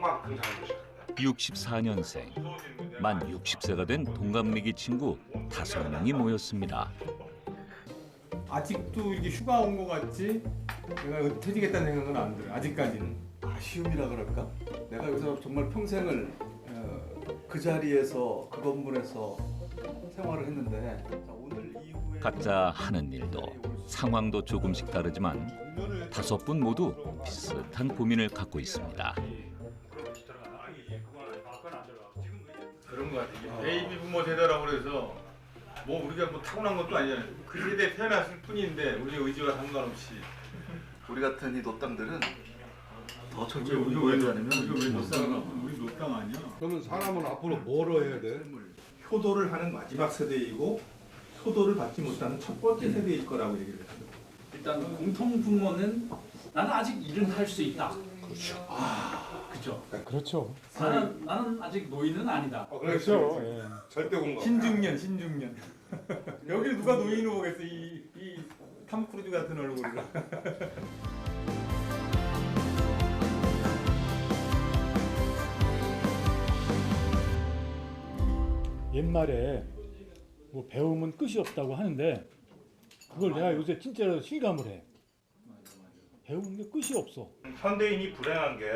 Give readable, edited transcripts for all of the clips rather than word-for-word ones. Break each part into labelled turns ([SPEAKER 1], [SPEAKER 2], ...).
[SPEAKER 1] 그만큼 잘 보시고.
[SPEAKER 2] 64년생, 만 60세가 된 동갑내기 친구 5명이 모였습니다.
[SPEAKER 3] 아직도 이렇게 휴가 온 것 같지? 내가 퇴직했다는 생각은 안 들어요. 아직까지는.
[SPEAKER 4] 아쉬움이라 그럴까? 내가 여기서 정말 평생을 그 자리에서 그 건물에서 생활을 했는데 자, 오늘 이후에
[SPEAKER 2] 각자 하는 일도 상황도 조금씩 다르지만 5분 모두 비슷한 고민을 갖고 있습니다.
[SPEAKER 3] 그런 것 같아요. 베이비 부모 세대라고 그래서 뭐 우리가 뭐 타고난 것도 아니잖아요. 그 세대에 태어났을 뿐인데 우리 의지와 상관없이.
[SPEAKER 4] 우리 같은 이 노땅들은 더 철저히
[SPEAKER 3] 우리
[SPEAKER 4] 보호해야 되면
[SPEAKER 3] 왜 노땅? 우리 노땅 아니야?
[SPEAKER 5] 그러면 사람은 앞으로 뭐로 해야 돼?
[SPEAKER 6] 효도를 하는 마지막 세대이고 효도를 받지 못하는 첫 번째 세대일 거라고 얘기를 했어요.
[SPEAKER 7] 일단 공통 부모는 나는 아직 일은 할 수 있다. 그렇죠. 그죠.
[SPEAKER 5] 그렇죠.
[SPEAKER 7] 나는 아직 노인은 아니다.
[SPEAKER 5] 그렇죠. 예.
[SPEAKER 1] 절대 공감.
[SPEAKER 3] 신중년. 여기 누가 노인으로 보겠어? 이 탐 크루즈 같은 얼굴을.
[SPEAKER 8] 옛말에 뭐 배움은 끝이 없다고 하는데 그걸 내가 요새 진짜로 실감을 해. 배우는 게 끝이 없어.
[SPEAKER 6] 현대인이 불행한 게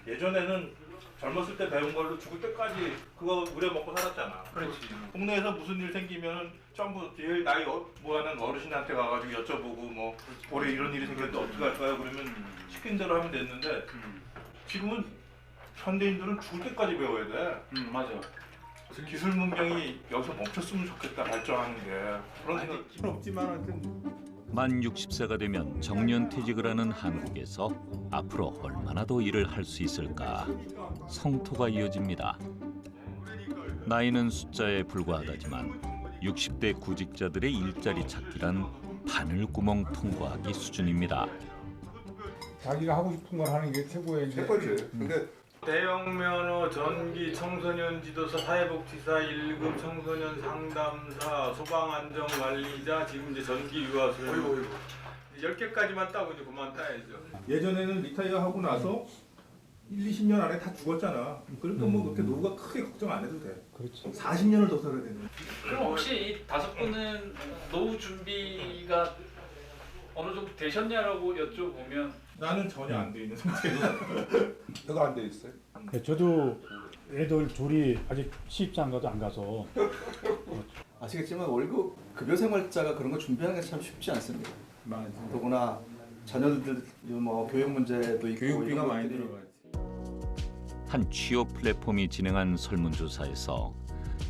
[SPEAKER 6] 예전에는 젊었을 때 배운 걸로 죽을 때까지 그거 우려먹고 살았잖아.
[SPEAKER 7] 그렇지.
[SPEAKER 6] 동네에서 무슨 일 생기면 전부 제일 나이 뭐하는 어르신한테 가가지고 여쭤보고 뭐 올해 이런 일이 생겼는데 어떻게 할까요? 그러면 시킨 대로 하면 됐는데 지금은 현대인들은 죽을 때까지 배워야 돼.
[SPEAKER 7] 맞아.
[SPEAKER 6] 기술 문명이 여기서 멈췄으면 좋겠다, 발전하는 게. 그런 생각.
[SPEAKER 3] 없지만 하여튼
[SPEAKER 2] 만 60세가 되면 정년퇴직을 하는 한국에서 앞으로 얼마나 더 일을 할 수 있을까 성토가 이어집니다. 나이는 숫자에 불과하다지만 60대 구직자들의 일자리 찾기란 바늘구멍 통과하기 수준입니다.
[SPEAKER 5] 자기가 하고 싶은 걸 하는 게 최고의 이제
[SPEAKER 1] 최고지. 근데
[SPEAKER 3] 대형 면허, 전기, 청소년 지도사, 사회복지사, 1급 청소년 상담사, 소방안전관리자, 지금 이제 전기 유아소요. 10개까지만 따고 이제 그만 따야죠.
[SPEAKER 6] 예전에는 리타이어 하고 나서 1, 20년 안에 다 죽었잖아. 그러니까 뭐 그렇게 노후가 크게 걱정 안 해도 돼.
[SPEAKER 5] 그렇죠.
[SPEAKER 6] 40년을 더 살아야 되는.
[SPEAKER 7] 그럼 혹시 이 5분은 노후 준비가 어느 정도 되셨냐라고 여쭤보면
[SPEAKER 6] 나는 전혀 안 돼 있는 상태고.
[SPEAKER 1] 너가 안 돼 있어요?
[SPEAKER 8] 저도 애들 둘이 아직 시집장가도 안 가서
[SPEAKER 4] 아시겠지만 월급 급여 생활자가 그런 거 준비하는 게 참 쉽지 않습니다. 더구나 자녀들 뭐 교육 문제도 있고
[SPEAKER 3] 교육비가
[SPEAKER 4] 이런
[SPEAKER 3] 많이
[SPEAKER 4] 것들이
[SPEAKER 3] 들어가지.
[SPEAKER 2] 한 취업 플랫폼이 진행한 설문조사에서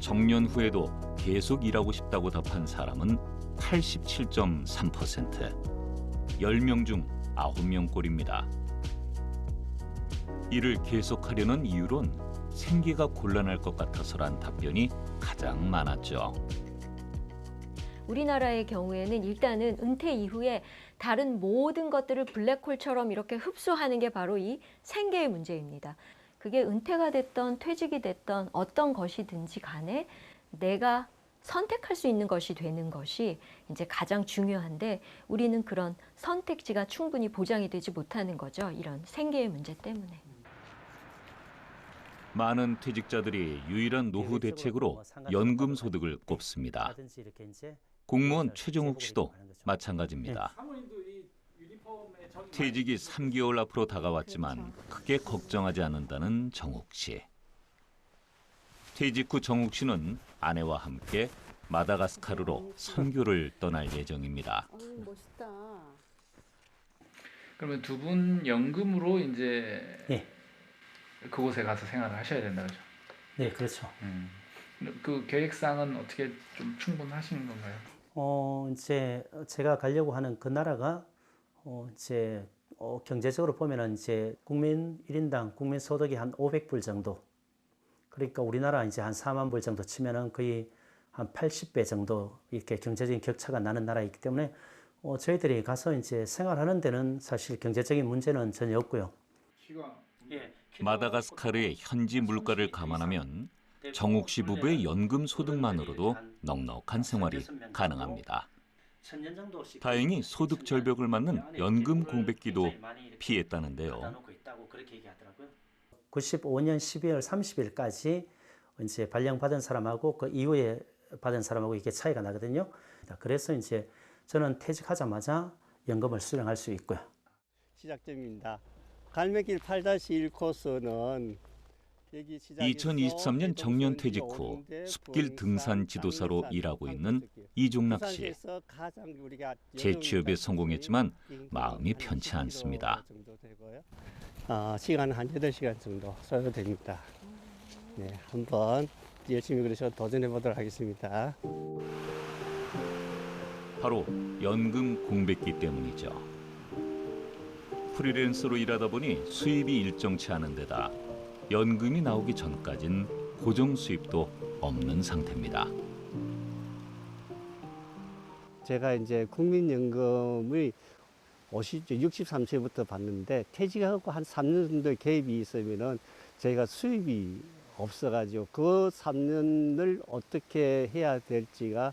[SPEAKER 2] 정년 후에도 계속 일하고 싶다고 답한 사람은 87.3%. 10명 중 9명 꼴입니다. 일을 계속하려는 이유론 생계가 곤란할 것 같아서란 답변이 가장 많았죠.
[SPEAKER 9] 우리나라의 경우에는 일단은 은퇴 이후에 다른 모든 것들을 블랙홀처럼 이렇게 흡수하는 게 바로 이 생계의 문제입니다. 그게 은퇴가 됐던 퇴직이 됐던 어떤 것이든지 간에 내가 선택할 수 있는 것이 되는 것이 이제 가장 중요한데 우리는 그런 선택지가 충분히 보장이 되지 못하는 거죠. 이런 생계의 문제 때문에.
[SPEAKER 2] 많은 퇴직자들이 유일한 노후 대책으로 연금 소득을 꼽습니다. 공무원 최종욱 씨도 마찬가지입니다. 퇴직이 3개월 앞으로 다가왔지만 크게 걱정하지 않는다는 정욱 씨. 퇴직 후 정욱 씨는 아내와 함께 마다가스카르로 선교를 떠날 예정입니다.
[SPEAKER 10] 멋있다.
[SPEAKER 7] 그러면 두 분 연금으로 이제
[SPEAKER 11] 네.
[SPEAKER 7] 그곳에 가서 생활을 하셔야 된다 그죠?
[SPEAKER 11] 네, 그렇죠.
[SPEAKER 7] 그 계획상은 어떻게 좀 충분하신 건가요?
[SPEAKER 11] 이제 제가 가려고 하는 그 나라가 이제 경제적으로 보면은 이제 국민 1인당 국민 소득이 한 500불 정도. 그러니까 우리나라 이제 한 4만 불 정도 치면은 거의 한 80배 정도 이렇게 경제적인 격차가 나는 나라이기 때문에 저희들이 가서 이제 생활하는 데는 사실 경제적인 문제는 전혀 없고요.
[SPEAKER 2] 마다가스카르의 현지 물가를 감안하면 정욱 씨 부부의 연금 소득만으로도 넉넉한 생활이 가능합니다. 다행히 소득 절벽을 맞는 연금 공백기도 피했다는데요.
[SPEAKER 11] 95년 12월 30일까지 이제 발령받은 사람하고 그 이후에 받은 사람하고 이게 차이가 나거든요. 그래서 이제 저는 퇴직하자마자 연금을 수령할 수 있고요.
[SPEAKER 10] 시작점입니다. 갈매길 8-1 코스는
[SPEAKER 2] 2023년 정년 퇴직 후 숲길 등산 지도사로 일하고 있는 이종락 씨. 재취업에 성공했지만 마음이 편치 않습니다.
[SPEAKER 10] 시간은 한 8시간 정도 소요됩니다. 네, 한번 열심히 그래서 도전해 보도록 하겠습니다.
[SPEAKER 2] 바로 연금 공백기 때문이죠. 프리랜서로 일하다 보니 수입이 일정치 않은 데다 연금이 나오기 전까진 고정 수입도 없는 상태입니다.
[SPEAKER 10] 제가 이제 국민연금의 63세부터 받는데 퇴직하고 한 3년 정도 개입이 있으면은 저희가 수입이 없어가지고 그 3년을 어떻게 해야 될지가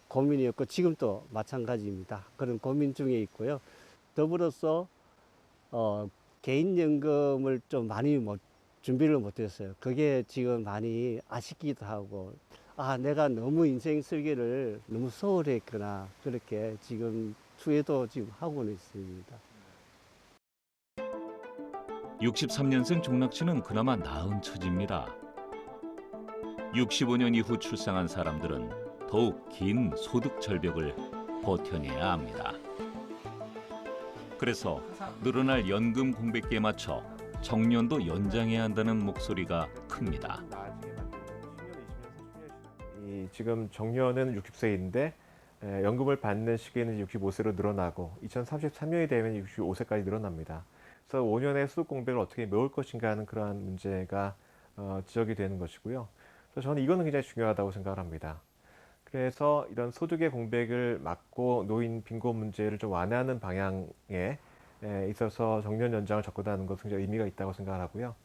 [SPEAKER 10] 고민이었고 지금도 마찬가지입니다. 그런 고민 중에 있고요. 더불어서 개인연금을 좀 많이 준비를 못했어요. 그게 지금 많이 아쉽기도 하고 내가 너무 인생 설계를 너무 소홀히 했구나 그렇게 지금 후회도 지금 하고는 있습니다.
[SPEAKER 2] 63년생 종락 씨는 그나마 나은 처지입니다. 65년 이후 출산한 사람들은 더욱 긴 소득 절벽을 버텨내야 합니다. 그래서 늘어날 연금 공백기에 맞춰 정년도 연장해야 한다는 목소리가 큽니다.
[SPEAKER 12] 지금 정년은 60세인데 연금을 받는 시기는 65세로 늘어나고 2033년이 되면 65세까지 늘어납니다. 그래서 5년의 소득 공백을 어떻게 메울 것인가 하는 그러한 문제가 지적이 되는 것이고요. 그래서 저는 이거는 굉장히 중요하다고 생각을 합니다. 그래서 이런 소득의 공백을 막고 노인 빈곤 문제를 좀 완화하는 방향에 있어서 정년 연장을 접근하는 것은 굉장히 의미가 있다고 생각을 하고요.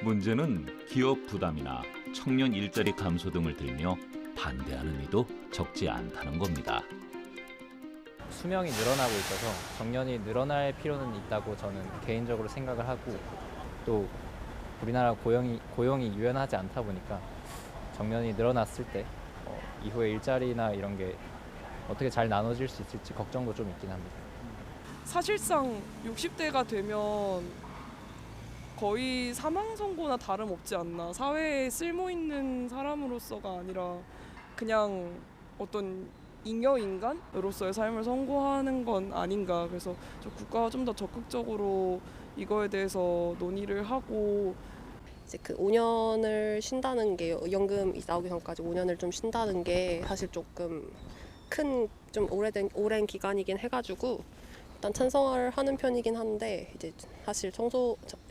[SPEAKER 2] 문제는 기업 부담이나 청년 일자리 감소 등을 들며 반대하는 이도 적지 않다는 겁니다.
[SPEAKER 13] 수명이 늘어나고 있어서 정년이 늘어날 필요는 있다고 저는 개인적으로 생각을 하고 또 우리나라 고용이 유연하지 않다 보니까 정년이 늘어났을 때 이후에 일자리나 이런 게 어떻게 잘 나눠질 수 있을지 걱정도 좀 있긴 합니다.
[SPEAKER 14] 사실상 60대가 되면 거의 사망 선고나 다름없지 않나. 사회에 쓸모있는 사람으로서가 아니라 그냥 어떤 잉여인간으로서의 삶을 선고하는 건 아닌가. 그래서 국가가 좀 더 적극적으로 이거에 대해서 논의를 하고
[SPEAKER 15] 이제 그 5년을 쉰다는 게 연금이 나오기 전까지 5년을 좀 쉰다는 게 사실 조금 좀 오랜 기간이긴 해가지고 일단 찬성을 하는 편이긴 한데 이제 사실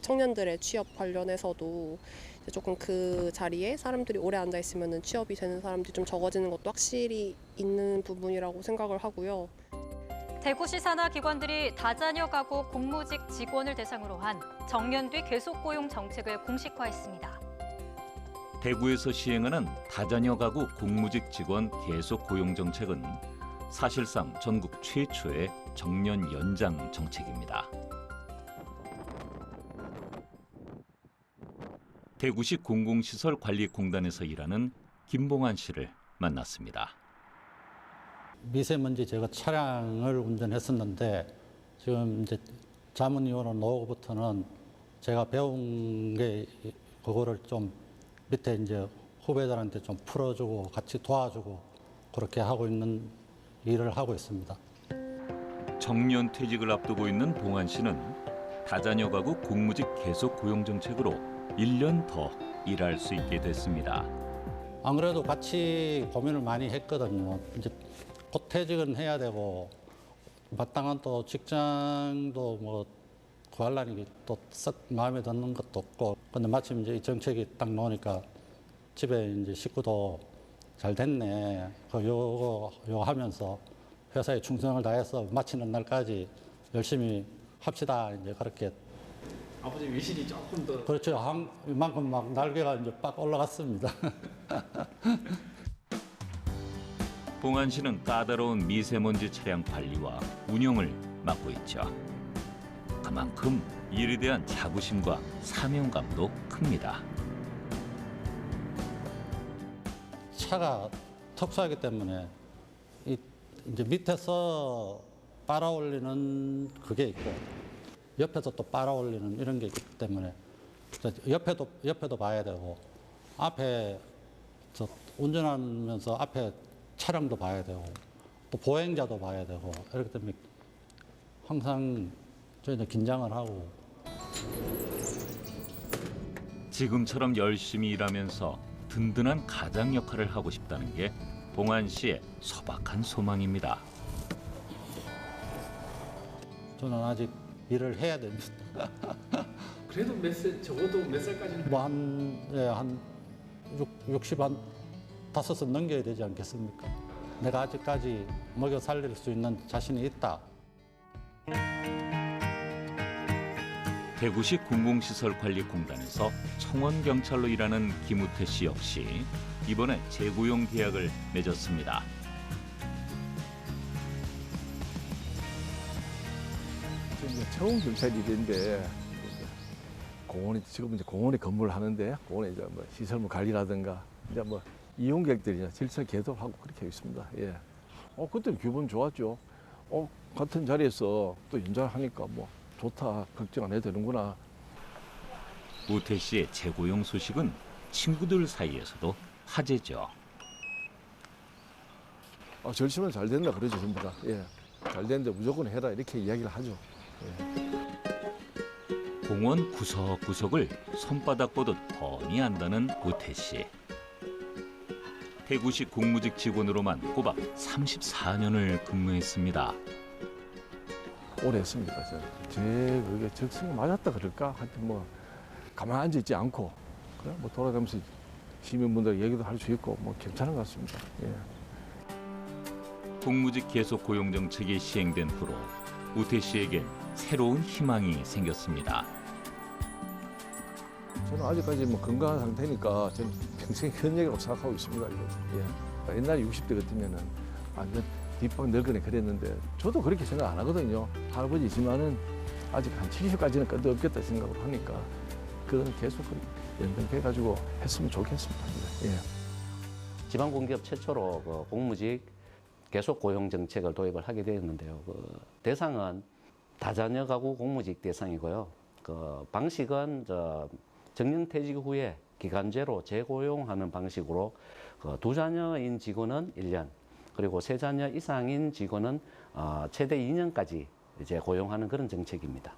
[SPEAKER 15] 청년들의 취업 관련해서도 이제 조금 그 자리에 사람들이 오래 앉아 있으면은 취업이 되는 사람들이 좀 적어지는 것도 확실히 있는 부분이라고 생각을 하고요.
[SPEAKER 16] 대구시 산하기관들이 다자녀 가구 공무직 직원을 대상으로 한 정년 뒤 계속 고용 정책을 공식화했습니다.
[SPEAKER 2] 대구에서 시행하는 다자녀 가구 공무직 직원 계속 고용 정책은 사실상 전국 최초의 정년 연장 정책입니다. 대구시 공공시설관리공단에서 일하는 김봉환 씨를 만났습니다.
[SPEAKER 17] 미세먼지 제거 차량을 운전했었는데 지금 이제 자문위원으로 나오고부터는 제가 배운 게 그거를 좀 밑에 이제 후배들한테 좀 풀어주고 같이 도와주고 그렇게 하고 있는 일을 하고 있습니다.
[SPEAKER 2] 정년 퇴직을 앞두고 있는 봉환 씨는 다자녀 가구 공무직 계속 고용 정책으로 1년 더 일할 수 있게 됐습니다.
[SPEAKER 17] 안 그래도 같이 고민을 많이 했거든요. 이제 곧 퇴직은 해야 되고 마땅한 또 직장도 뭐 구하려니 또 썩 마음에 드는 것도 없고 근데 마침 이제 이 정책이 딱 나오니까 집에 이제 식구도 잘 됐네. 요거 하면서 회사에 충성을 다해서 마치는 날까지 열심히 합시다. 이제 그렇게.
[SPEAKER 7] 아버지 위신이 조금 더.
[SPEAKER 17] 그렇죠. 이만큼 막 날개가 이제 빡 올라갔습니다.
[SPEAKER 2] 봉환 씨는 까다로운 미세먼지 차량 관리와 운영을 맡고 있죠. 그만큼 일에 대한 자부심과 사명감도 큽니다.
[SPEAKER 17] 차가 특수하기 때문에 이제 밑에서 빨아올리는 그게 있고 옆에서 또 빨아올리는 이런 게 있기 때문에 옆에도 봐야 되고 앞에 운전하면서 앞에 차량도 봐야 되고 또 보행자도 봐야 되고 이렇기 때문에 항상 저희는 긴장을 하고
[SPEAKER 2] 지금처럼 열심히 일하면서 든든한 가장 역할을 하고 싶다는 게 봉안 씨의 소박한 소망입니다.
[SPEAKER 17] 저는 아직 일을 해야 됩니다.
[SPEAKER 7] 그래도 적어도 몇 살까지는?
[SPEAKER 17] 뭐 한 65은 넘겨야 되지 않겠습니까? 내가 아직까지 먹여 살릴 수 있는 자신이 있다.
[SPEAKER 2] 대구시 공공시설관리공단에서 청원경찰로 일하는 김우태 씨 역시 이번에 재고용 계약을 맺었습니다.
[SPEAKER 18] 처음 경찰 일인데 지금 이제 공원에 근무를 하는데 공원에 이제 뭐 시설물 관리라든가 이제 뭐 이용객들이나 질서 개도하고 그렇게 있습니다. 예. 그때 기분 좋았죠. 같은 자리에서 또 연장하니까 뭐 좋다, 걱정 안 해도 되는구나.
[SPEAKER 2] 우태 씨의 재고용 소식은 친구들 사이에서도 화제죠.
[SPEAKER 18] 절치면 잘 된다 그러죠, 전부 다. 예. 잘 되는데 무조건 해라 이렇게 이야기를 하죠. 예.
[SPEAKER 2] 공원 구석구석을 손바닥 보듯 훤히 안다는 우태 씨. 대구시 공무직 직원으로만 꼬박 34년을 근무했습니다.
[SPEAKER 18] 오래 했습니다. 제 그게 적성에 맞았다 그럴까? 하여튼 뭐 가만히 앉아 있지 않고 그래 뭐 돌아가면서 시민분들 얘기도 할 수 있고 뭐 괜찮은 것 같습니다. 예.
[SPEAKER 2] 공무직 계속 고용 정책이 시행된 후로 우태 씨에겐 새로운 희망이 생겼습니다.
[SPEAKER 18] 저는 아직까지 뭐 건강한 상태니까 저는 평생 현역이라고 생각하고 있습니다. 예. 옛날에 60대 같으면은 뒷방 늙거나 그랬는데 저도 그렇게 생각 안 하거든요. 할아버지지만은 아직 한 70까지는 끝도 없겠다 생각을 하니까 그건 계속 연장해가지고 했으면 좋겠습니다. 예.
[SPEAKER 19] 지방공기업 최초로 공무직 계속 고용 정책을 도입을 하게 되었는데요. 대상은 다자녀 가구 공무직 대상이고요. 방식은 정년퇴직 후에 기간제로 재고용하는 방식으로 2자녀인 직원은 1년, 그리고 3자녀 이상인 직원은 최대 2년까지 이제 고용하는 그런 정책입니다.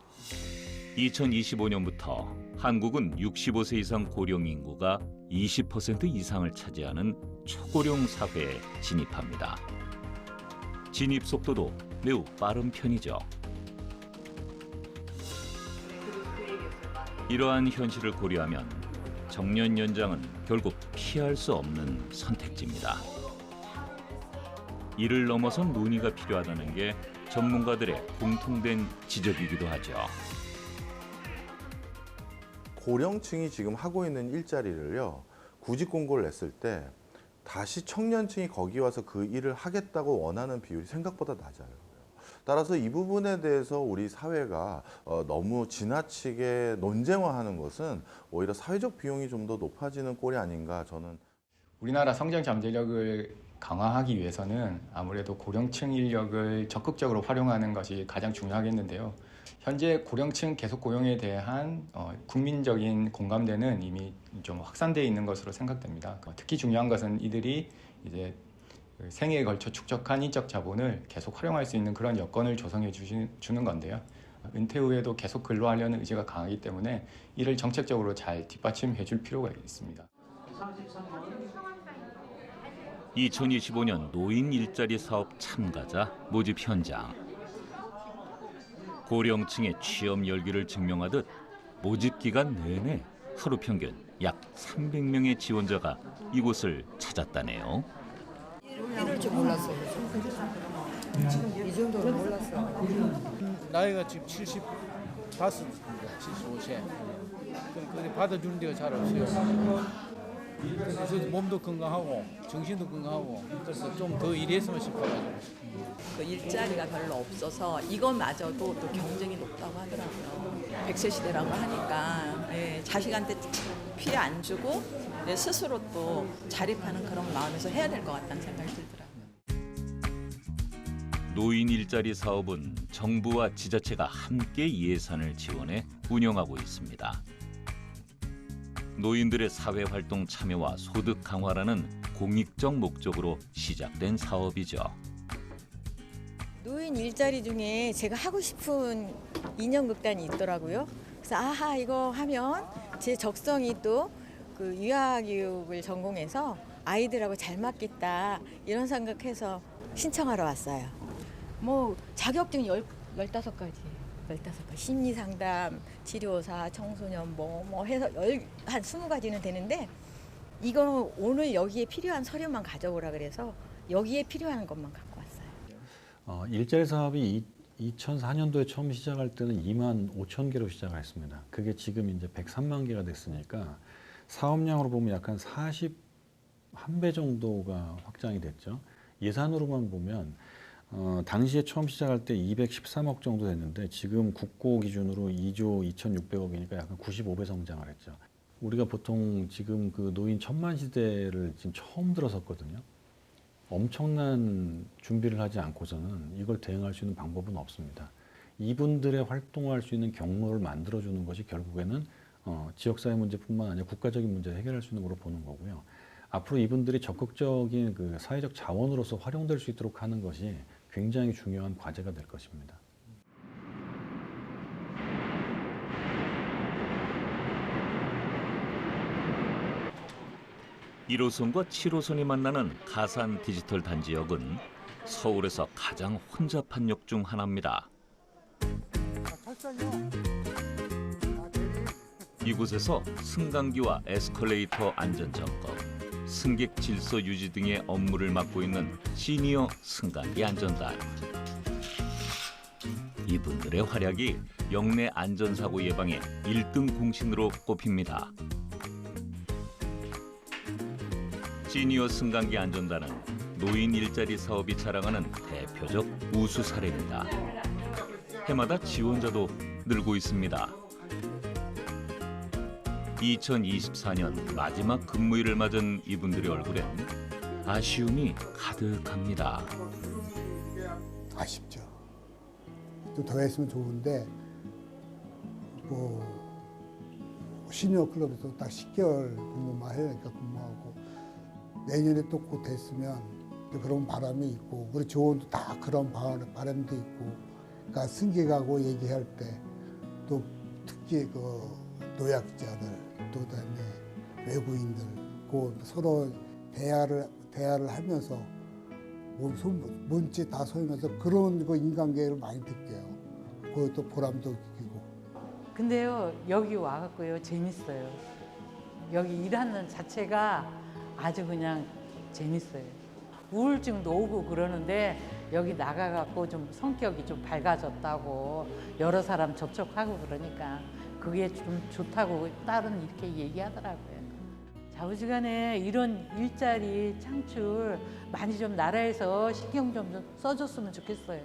[SPEAKER 2] 2025년부터 한국은 65세 이상 고령 인구가 20% 이상을 차지하는 초고령 사회에 진입합니다. 진입 속도도 매우 빠른 편이죠. 이러한 현실을 고려하면 정년 연장은 결국 피할 수 없는 선택지입니다. 이를 넘어선 논의가 필요하다는 게 전문가들의 공통된 지적이기도 하죠.
[SPEAKER 20] 고령층이 지금 하고 있는 일자리를요, 구직 공고를 냈을 때 다시 청년층이 거기 와서 그 일을 하겠다고 원하는 비율이 생각보다 낮아요. 따라서 이 부분에 대해서 우리 사회가 너무 지나치게 논쟁화하는 것은 오히려 사회적 비용이 좀 더 높아지는 꼴이 아닌가 저는.
[SPEAKER 21] 우리나라 성장 잠재력을 강화하기 위해서는 아무래도 고령층 인력을 적극적으로 활용하는 것이 가장 중요하겠는데요. 현재 고령층 계속 고용에 대한 국민적인 공감대는 이미 좀 확산되어 있는 것으로 생각됩니다. 특히 중요한 것은 이들이 이제 생애에 걸쳐 축적한 인적 자본을 계속 활용할 수 있는 그런 여건을 조성해 주는 건데요. 은퇴 후에도 계속 근로하려는 의지가 강하기 때문에 이를 정책적으로 잘 뒷받침해 줄 필요가 있습니다.
[SPEAKER 2] 2025년 노인 일자리 사업 참가자 모집 현장. 고령층의 취업 열기를 증명하듯 모집 기간 내내 하루 평균 약 300명의 지원자가 이곳을 찾았다네요.
[SPEAKER 22] 이럴 줄 몰랐어요. 이 정도는 몰랐어요.
[SPEAKER 23] 나이가 지금 75입니다. 75세. 근데 받아주는 데가 잘 없어요.
[SPEAKER 5] 그래서 몸도 건강하고 정신도 건강하고 그래서 좀 더 일했으면 싶어가지고.
[SPEAKER 6] 그 일자리가 별로 없어서 이것마저도 또 경쟁이 높다고 하더라고요. 100세 시대라고 하니까 예, 자식한테 피해 안 주고 예, 스스로 또 자립하는 그런 마음에서 해야 될 것 같다는 생각이 들더라고요.
[SPEAKER 2] 노인 일자리 사업은 정부와 지자체가 함께 예산을 지원해 운영하고 있습니다. 노인들의 사회활동 참여와 소득 강화라는 공익적 목적으로 시작된 사업이죠.
[SPEAKER 23] 노인 일자리 중에 제가 하고 싶은 인형극단이 있더라고요. 그래서 아하 이거 하면 제 적성이 또 그 유아교육을 전공해서 아이들하고 잘 맞겠다 이런 생각해서 신청하러 왔어요. 뭐 자격증 15가지. 심리상담, 치료사, 청소년 뭐 해서 한 20가지는 되는데 이거 오늘 여기에 필요한 서류만 가져오라 그래서 여기에 필요한 것만 갖고 왔어요.
[SPEAKER 24] 일자리 사업이 2004년도에 처음 시작할 때는 2만 5천 개로 시작했습니다. 그게 지금 이제 103만 개가 됐으니까 사업량으로 보면 약 한 41배 정도가 확장이 됐죠. 예산으로만 보면 당시에 처음 시작할 때 213억 정도 됐는데 지금 국고 기준으로 2조 2,600억이니까 약간 95배 성장을 했죠. 우리가 보통 지금 그 노인 천만 시대를 지금 처음 들어섰거든요. 엄청난 준비를 하지 않고서는 이걸 대응할 수 있는 방법은 없습니다. 이분들의 활동할 수 있는 경로를 만들어주는 것이 결국에는 지역사회 문제뿐만 아니라 국가적인 문제를 해결할 수 있는 걸로 보는 거고요. 앞으로 이분들이 적극적인 그 사회적 자원으로서 활용될 수 있도록 하는 것이 굉장히 중요한 과제가 될 것입니다.
[SPEAKER 2] 1호선과 7호선이 만나는 가산 디지털 단지역은 서울에서 가장 혼잡한 역 중 하나입니다. 이곳에서 승강기와 에스컬레이터 안전점검, 승객 질서 유지 등의 업무를 맡고 있는 시니어 승강기 안전단. 이분들의 활약이 역내 안전사고 예방의 1등 공신으로 꼽힙니다. 시니어 승강기 안전단은 노인 일자리 사업이 자랑하는 대표적 우수 사례입니다. 해마다 지원자도 늘고 있습니다. 2024년 마지막 근무일을 맞은 이분들의 얼굴엔 아쉬움이 가득합니다.
[SPEAKER 25] 아쉽죠. 좀 더 했으면 좋은데 뭐 시니어 클럽에서 딱 10개월 근무만 하니까 근무하고 내년에 또 곧 됐으면 그런 바람이 있고 우리 조원도 다 그런 바람도 있고 그러니까 승객하고 얘기할 때 또 특히 그 노약자들 또 그다음에 외국인들 그 서로 대화를 하면서 뭔지 다 소용해서 그런 거 인간관계를 많이 느껴요. 그것도 보람도 느끼고.
[SPEAKER 26] 근데요 여기 와갖고요 재밌어요. 여기 일하는 자체가 아주 그냥 재밌어요. 우울증도 오고 그러는데 여기 나가갖고 좀 성격이 좀 밝아졌다고 여러 사람 접촉하고 그러니까 그게 좀 좋다고 딸은 이렇게 얘기하더라고요. 좌우지간에 이런 일자리 창출 많이 좀 나라에서 신경 좀 써줬으면 좋겠어요.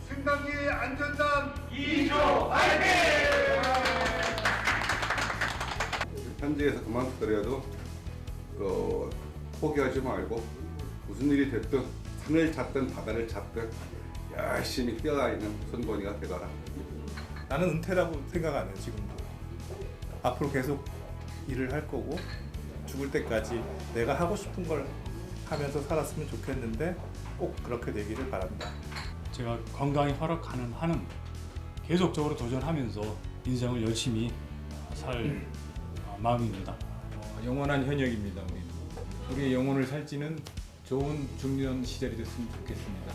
[SPEAKER 27] 승강기 안전단 2조 화이팅!
[SPEAKER 1] 현지에서 그만두더라도 포기하지 말고 무슨 일이 됐든 산을 찾든 바다를 찾든 열심히 뛰어다니는 선권이가 되거라.
[SPEAKER 28] 나는 은퇴라고 생각 안 해요. 지금도 앞으로 계속 일을 할 거고 죽을 때까지 내가 하고 싶은 걸 하면서 살았으면 좋겠는데 꼭 그렇게 되기를 바랍니다.
[SPEAKER 8] 제가 건강이 허락하는 한은 계속적으로 도전하면서 인생을 열심히 살 마음입니다.
[SPEAKER 3] 영원한 현역입니다. 우리의 영혼을 살찌는 좋은 중년 시절이 됐으면 좋겠습니다.